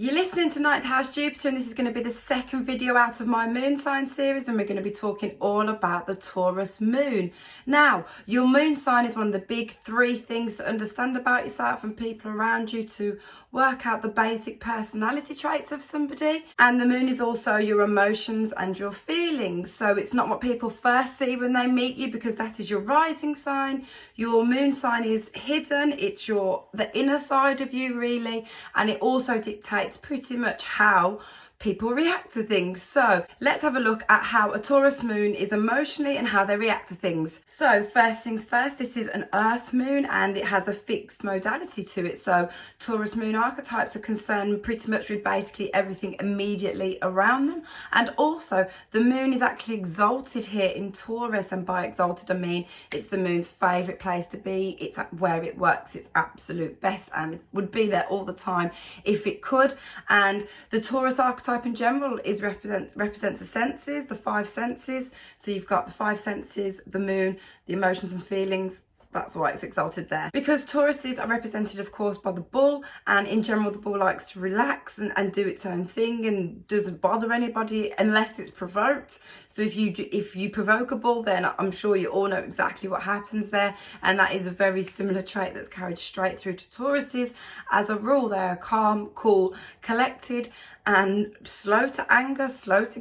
You're listening to Ninth House Jupiter, and this is going to be the second video out of my moon sign series, and we're going to be talking all about the Taurus moon. Now, your moon sign is one of the big three things to understand about yourself and people around you to work out the basic personality traits of somebody. And the moon is also your emotions and your feelings. So it's not what people first see when they meet you, because that is your rising sign. Your moon sign is hidden. It's the inner side of you, really, and it also dictates pretty much how people react to things. So let's have a look at how a Taurus moon is emotionally and how they react to things. So first things first, this is an earth moon and it has a fixed modality to it. So Taurus moon archetypes are concerned pretty much with basically everything immediately around them. And also the moon is actually exalted here in Taurus, and by exalted I mean it's the moon's favourite place to be. It's where it works its absolute best and would be there all the time if it could. And the Taurus archetype in general is represents the senses, the five senses. So you've got the five senses, the moon, the emotions and feelings. That's why it's exalted there. Because Tauruses are represented, of course, by the bull, and in general the bull likes to relax and do its own thing and doesn't bother anybody unless it's provoked. So if you provoke a bull, then I'm sure you all know exactly what happens there, and that is a very similar trait that's carried straight through to Tauruses. As a rule, they are calm, cool, collected, and slow to anger, slow to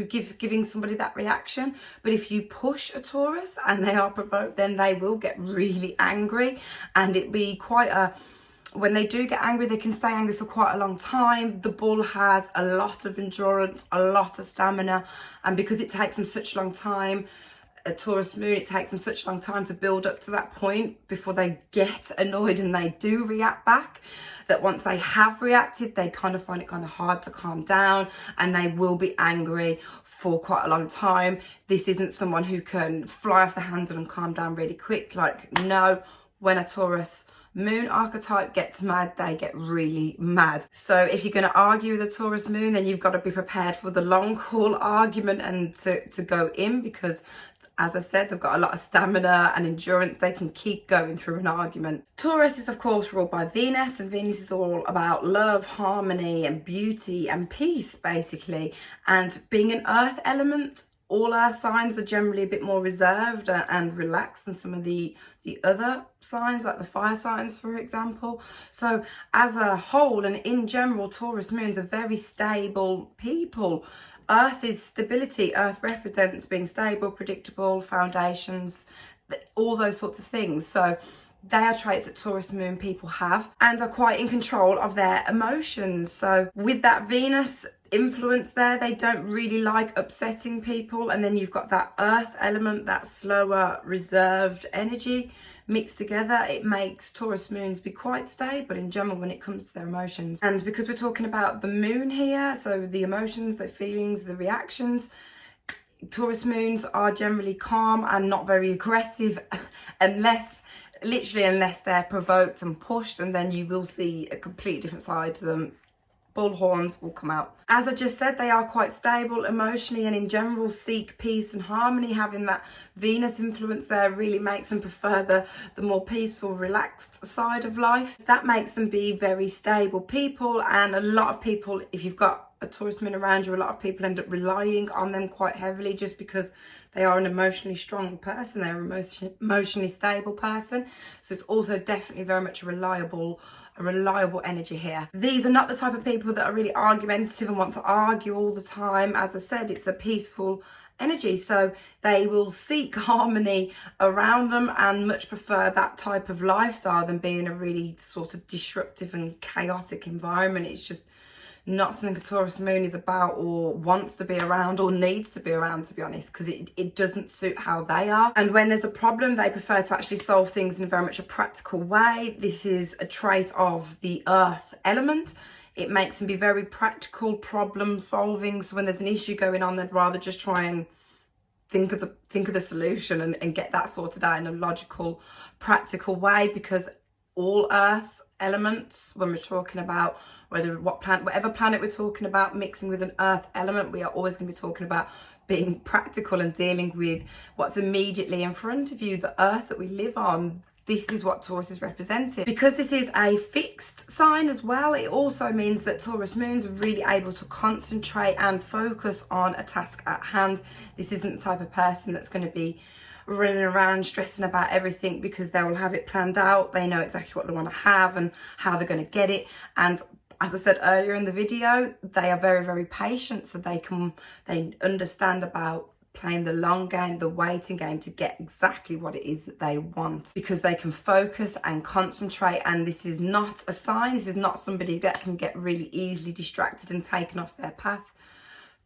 giving somebody that reaction. But if you push a Taurus and they are provoked, then they will get really angry, and it be when they do get angry, they can stay angry for quite a long time. The bull has a lot of endurance, a lot of stamina, and because it takes them such a long time, a Taurus moon, it takes them such a long time to build up to that point before they get annoyed and they do react back, that once they have reacted, they kind of find it kind of hard to calm down, and they will be angry for quite a long time. This isn't someone who can fly off the handle and calm down really quick. Like, no, when a Taurus moon archetype gets mad, they get really mad. So if you're going to argue with a Taurus moon, then you've got to be prepared for the long haul argument and to go in, because as I said, they've got a lot of stamina and endurance. They can keep going through an argument. Taurus is, of course, ruled by Venus, and Venus is all about love, harmony and beauty and peace, basically. And being an earth element, all earth signs are generally a bit more reserved and relaxed than some of the other signs, like the fire signs, for example. So as a whole and in general, Taurus moons are very stable people. Earth is stability. Earth represents being stable, predictable, foundations, all those sorts of things. So they are traits that Taurus moon people have and are quite in control of their emotions. So with that Venus influence there, they don't really like upsetting people. And then you've got that earth element, that slower, reserved energy mixed together. It makes Taurus moons be quite stable in general when it comes to their emotions. And because we're talking about the moon here, so the emotions, the feelings, the reactions, Taurus moons are generally calm and not very aggressive unless they're provoked and pushed, and then you will see a completely different side to them. Bullhorns will come out. As I just said, they are quite stable emotionally and in general seek peace and harmony. Having that Venus influence there really makes them prefer the more peaceful, relaxed side of life. That makes them be very stable people, and a lot of people, if you've got a Taurus moon around you, a lot of people end up relying on them quite heavily just because they are an emotionally strong person. They're an emotionally stable person. So it's also definitely very much a reliable energy here. These are not the type of people that are really argumentative and want to argue all the time. As I said, it's a peaceful energy, so they will seek harmony around them and much prefer that type of lifestyle than being in a really sort of disruptive and chaotic environment. It's just not something a Taurus moon is about or wants to be around or needs to be around, to be honest, because it doesn't suit how they are. And when there's a problem, they prefer to actually solve things in very much a practical way. This is a trait of the earth element. It makes them be very practical, problem solving. So when there's an issue going on, they'd rather just try and think of the solution and get that sorted out in a logical, practical way, because all earth elements, when we're talking about whatever planet we're talking about mixing with an earth element, we are always going to be talking about being practical and dealing with what's immediately in front of you. The earth that we live on, this is what Taurus is representing. Because this is a fixed sign as well, it also means that Taurus moons are really able to concentrate and focus on a task at hand. This isn't the type of person that's going to be running around stressing about everything, because they will have it planned out. They know exactly what they want to have and how they're going to get it. And as I said earlier in the video, they are very, very patient, so they understand about playing the long game, the waiting game, to get exactly what it is that they want, because they can focus and concentrate. And this is not a sign, this is not somebody that can get really easily distracted and taken off their path.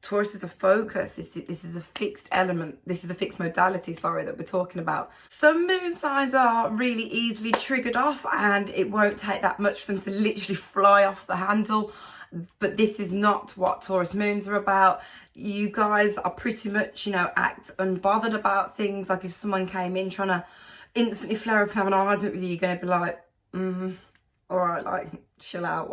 Taurus is a focus. This is a fixed element. This is a fixed modality, sorry, that we're talking about. Some moon signs are really easily triggered off, and it won't take that much for them to literally fly off the handle. But this is not what Taurus moons are about. You guys are pretty much, act unbothered about things. Like if someone came in trying to instantly flare up and have an argument with you, you're going to be like, all right, like, chill out.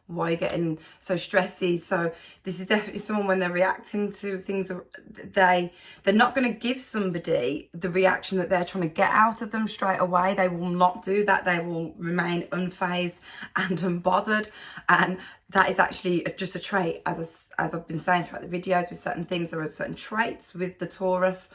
Why are you getting so stressy? So this is definitely someone, when they're reacting to things, they're not going to give somebody the reaction that they're trying to get out of them straight away. They will not do that. They will remain unfazed and unbothered. And that is actually just a trait, as I've been saying throughout the videos, with certain things. There are certain traits with the Taurus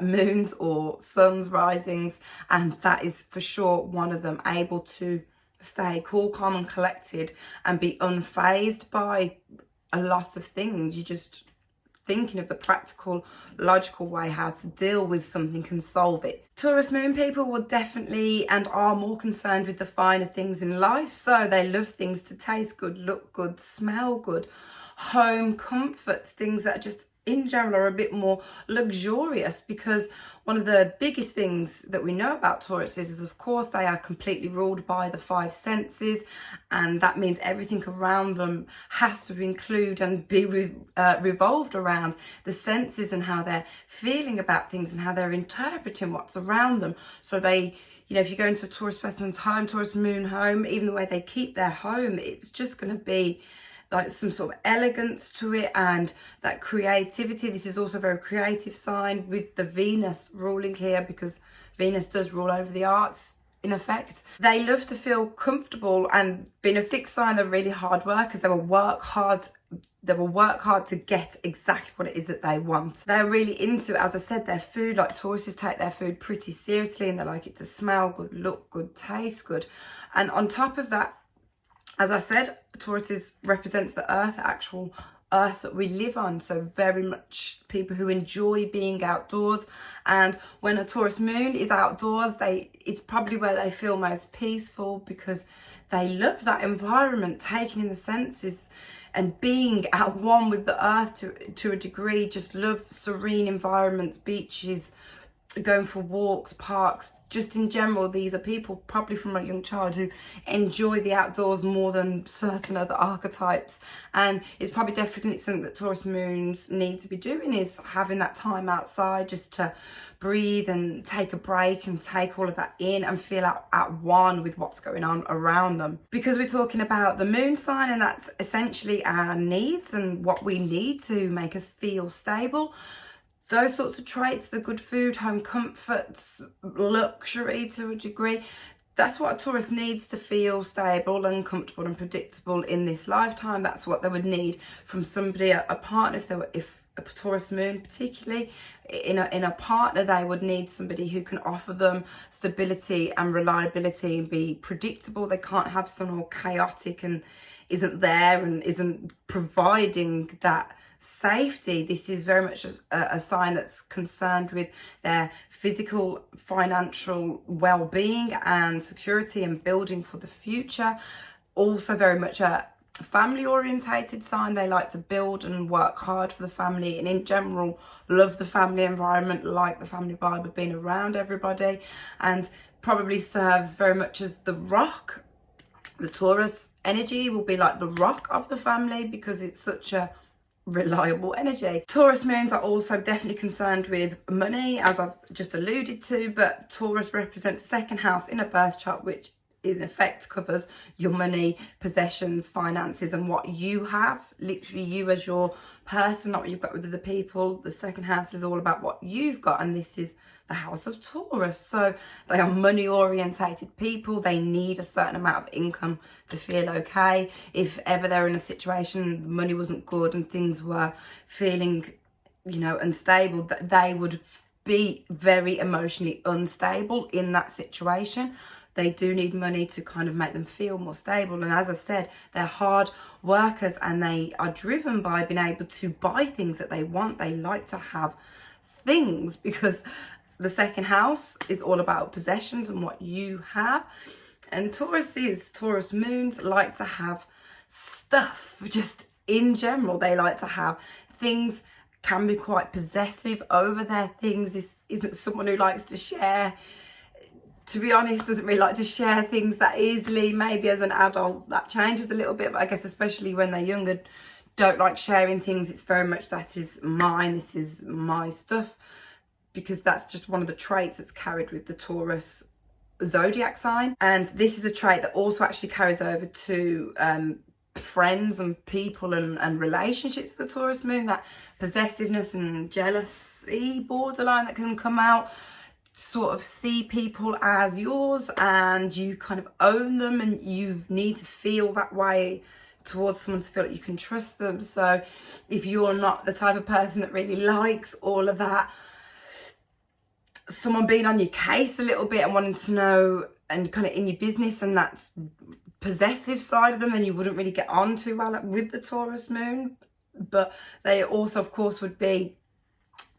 moons or suns, risings, and that is for sure one of them. Able to stay cool, calm and collected and be unfazed by a lot of things. You're just thinking of the practical, logical way how to deal with something and solve it. Taurus moon people will definitely and are more concerned with the finer things in life. So they love things to taste good, look good, smell good, home comforts, things that are just in general are a bit more luxurious, because one of the biggest things that we know about Taurus is of course they are completely ruled by the five senses, and that means everything around them has to include and be revolved around the senses and how they're feeling about things and how they're interpreting what's around them. So they, if you go into a Taurus person's home, Taurus moon home, even the way they keep their home, it's just going to be like some sort of elegance to it and that creativity. This is also a very creative sign with the Venus ruling here, because Venus does rule over the arts in effect. They love to feel comfortable, and being a fixed sign, they're really hard workers. They will work hard to get exactly what it is that they want. They're really into, as I said, their food. Like Tauruses take their food pretty seriously, and they like it to smell good, look good, taste good. And on top of that, as I said, Taurus represents the earth, the actual earth that we live on. So very much people who enjoy being outdoors. And when a Taurus moon is outdoors, it's probably where they feel most peaceful, because they love that environment, taking in the senses and being at one with the earth to a degree. Just love serene environments, beaches, going for walks, parks. Just in general, these are people probably from a young child who enjoy the outdoors more than certain other archetypes. And it's probably definitely something that Taurus moons need to be doing, is having that time outside just to breathe and take a break and take all of that in and feel at one with what's going on around them. Because we're talking about the moon sign, and that's essentially our needs and what we need to make us feel stable. Those sorts of traits, the good food, home comforts, luxury to a degree, that's what a Taurus needs to feel stable and comfortable and predictable in this lifetime. That's what they would need from somebody, a partner. If a Taurus moon particularly, in a partner, they would need somebody who can offer them stability and reliability and be predictable. They can't have someone all chaotic and isn't there and isn't providing that safety. This is very much a sign that's concerned with their physical, financial well-being and security and building for the future. Also very much a family orientated sign. They like to build and work hard for the family, and in general love the family environment, like the family vibe of being around everybody, and probably serves very much as the rock. The Taurus energy will be like the rock of the family, because it's such a reliable energy. Taurus moons are also definitely concerned with money, as I've just alluded to, but Taurus represents the second house in a birth chart, which in effect covers your money, possessions, finances, and what you have. Literally you as your person, not what you've got with other people. The second house is all about what you've got, and this is the house of Taurus. So they are money orientated people. They need a certain amount of income to feel okay. If ever they're in a situation money wasn't good and things were feeling, you know, unstable, that they would be very emotionally unstable in that situation. They do need money to kind of make them feel more stable. And as I said, they're hard workers and they are driven by being able to buy things that they want. They like to have things because the second house is all about possessions and what you have. And Taurus moons like to have stuff just in general. They like to have things, can be quite possessive over their things. This isn't someone who likes to share. To be honest, doesn't really like to share things that easily. Maybe as an adult that changes a little bit, but I guess especially when they're younger, don't like sharing things. It's very much that is mine, this is my stuff, because that's just one of the traits that's carried with the Taurus zodiac sign. And this is a trait that also actually carries over to friends and people and relationships with the Taurus moon, that possessiveness and jealousy borderline that can come out. Sort of see people as yours and you kind of own them, and you need to feel that way towards someone to feel like you can trust them. So if you're not the type of person that really likes all of that, someone being on your case a little bit and wanting to know and kind of in your business, and that's possessive side of them, then you wouldn't really get on too well with the Taurus moon. But they also, of course, would be,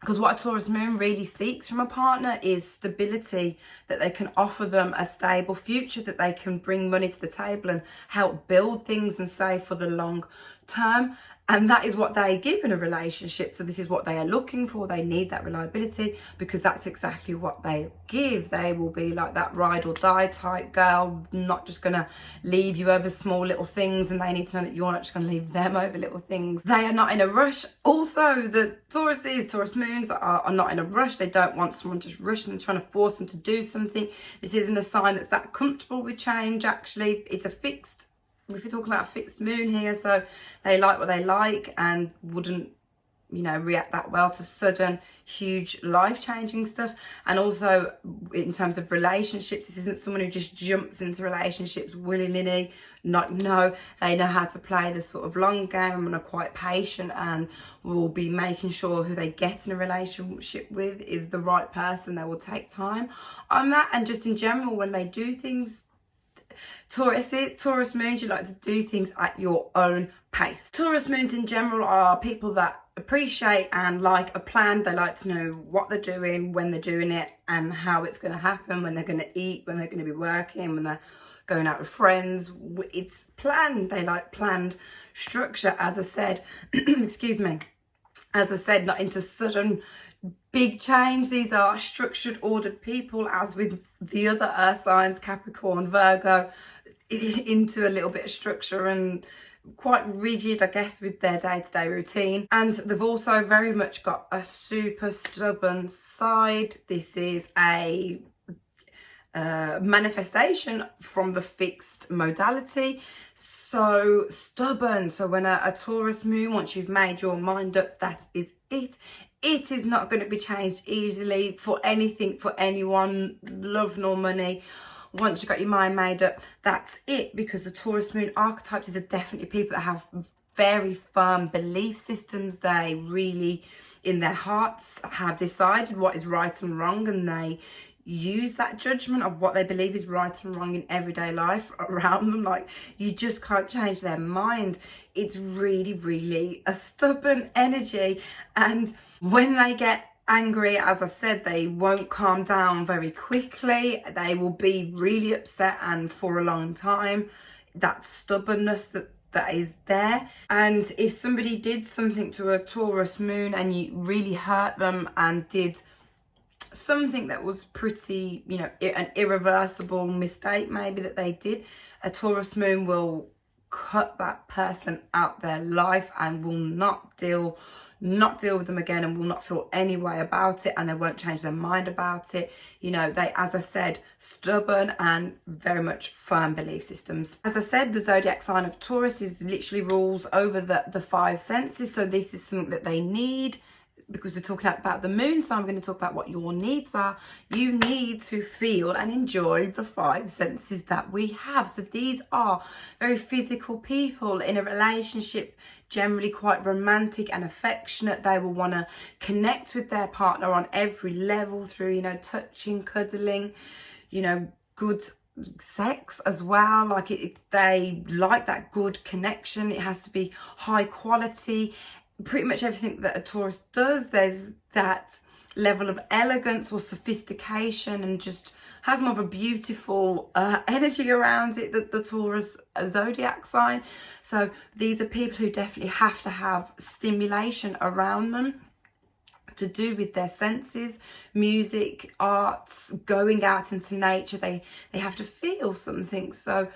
because what a Taurus moon really seeks from a partner is stability, that they can offer them a stable future, that they can bring money to the table and help build things and save for the long term. And that is what they give in a relationship. So this is what they are looking for. They need that reliability because that's exactly what they give. They will be like that ride or die type girl, not just going to leave you over small little things, and they need to know that you're not just going to leave them over little things. They are not in a rush. Also, the Taurus moons are not in a rush. They don't want someone just rushing and trying to force them to do something. This isn't a sign that's that comfortable with change. Actually, it's a fixed, if we're talking about a fixed moon here, so they like what they like and wouldn't, you know, react that well to sudden, huge, life-changing stuff. And also, in terms of relationships, this isn't someone who just jumps into relationships willy-nilly. No, they know how to play this sort of long game and are quite patient, and will be making sure who they get in a relationship with is the right person. They will take time on that. And just in general, when they do things, Taurus moons, you like to do things at your own pace. Taurus moons in general are people that appreciate and like a plan. They like to know what they're doing, when they're doing it, and how it's going to happen, when they're going to eat, when they're going to be working, when they're going out with friends. It's planned. They like planned structure, as I said. Excuse me. As I said, not into sudden big change. These are structured, ordered people, as with the other earth signs, Capricorn, Virgo, into a little bit of structure and quite rigid, I guess, with their day-to-day routine. And they've also very much got a super stubborn side. This is a manifestation from the fixed modality. So stubborn. So when a Taurus moon, once you've made your mind up, that is it. It is not going to be changed easily for anything, for anyone, love nor money. Once you've got your mind made up, that's it. Because the Taurus moon archetypes are definitely people that have very firm belief systems. They really, in their hearts, have decided what is right and wrong, and they use that judgment of what they believe is right and wrong in everyday life around them. Like, you just can't change their mind. It's really, really a stubborn energy. And when they get angry, as I said, they won't calm down very quickly. They will be really upset, and for a long time. That stubbornness that is there. And if somebody did something to a Taurus moon and you really hurt them and did something that was pretty, you know, an irreversible mistake maybe that they did, a Taurus moon will cut that person out their life and will not deal not deal with them again and will not feel any way about it, and they won't change their mind about it. You know, they, as I said, stubborn and very much firm belief systems. As I said, the zodiac sign of Taurus is literally rules over the five senses. So this is something that they need. Because we're talking about the moon sign, we're going to talk about what your needs are. You need to feel and enjoy the five senses that we have. So these are very physical people in a relationship, generally quite romantic and affectionate. They will want to connect with their partner on every level through, you know, touching, cuddling, you know, good sex as well. Like they like that good connection. It has to be high quality. Pretty much everything that a Taurus does, there's that level of elegance or sophistication, and just has more of a beautiful energy around it, the Taurus zodiac sign. So these are people who definitely have to have stimulation around them to do with their senses, music, arts, going out into nature. They have to feel something. So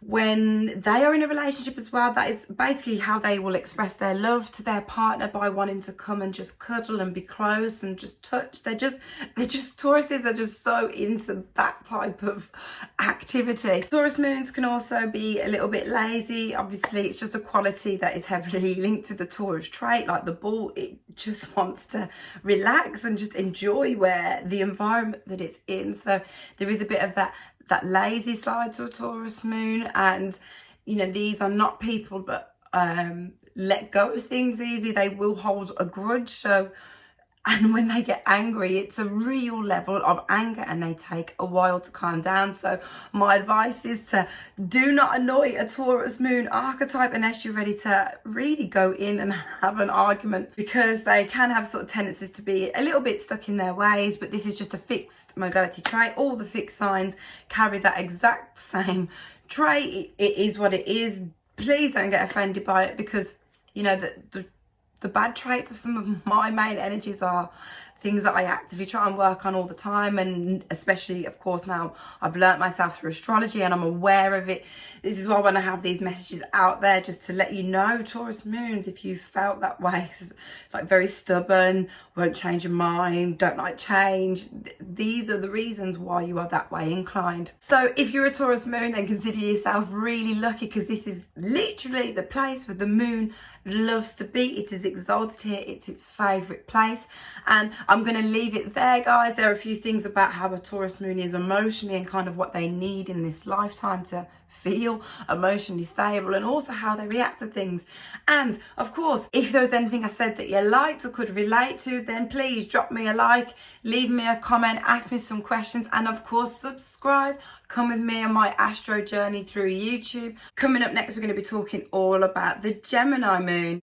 when they are in a relationship as well, that is basically how they will express their love to their partner, by wanting to come and just cuddle and be close and just touch. They're just Tauruses are just so into that type of activity. Taurus moons can also be a little bit lazy. Obviously, it's just a quality that is heavily linked to the Taurus trait. Like the bull, it just wants to relax and just enjoy the environment that it's in. So there is a bit of that lazy side to a Taurus moon. And you know, these are not people that let go of things easy. They will hold a grudge. So, and when they get angry, it's a real level of anger, and they take a while to calm down. So my advice is to do not annoy a Taurus moon archetype unless you're ready to really go in and have an argument, because they can have sort of tendencies to be a little bit stuck in their ways. But this is just a fixed modality trait. All the fixed signs carry that exact same trait. It is what it is. Please don't get offended by it, because you know the bad traits of some of my main energies are things that I actively try and work on all the time. And especially, of course, now I've learnt myself through astrology and I'm aware of it. This is why I want to have these messages out there, just to let you know, Taurus moons, if you felt that way, like very stubborn, won't change your mind, don't like change, these are the reasons why you are that way inclined. So if you're a Taurus moon, then consider yourself really lucky, because this is literally the place where the moon loves to be. It is exalted here. It's its favourite place. And I'm going to leave it there, guys. There are a few things about how a Taurus moon is emotionally, and kind of what they need in this lifetime to feel emotionally stable, and also how they react to things. And of course, if there was anything I said that you liked or could relate to, then please drop me a like, leave me a comment, ask me some questions, and of course subscribe. Come with me on my astro journey through YouTube. Coming up next, we're going to be talking all about the Gemini moon.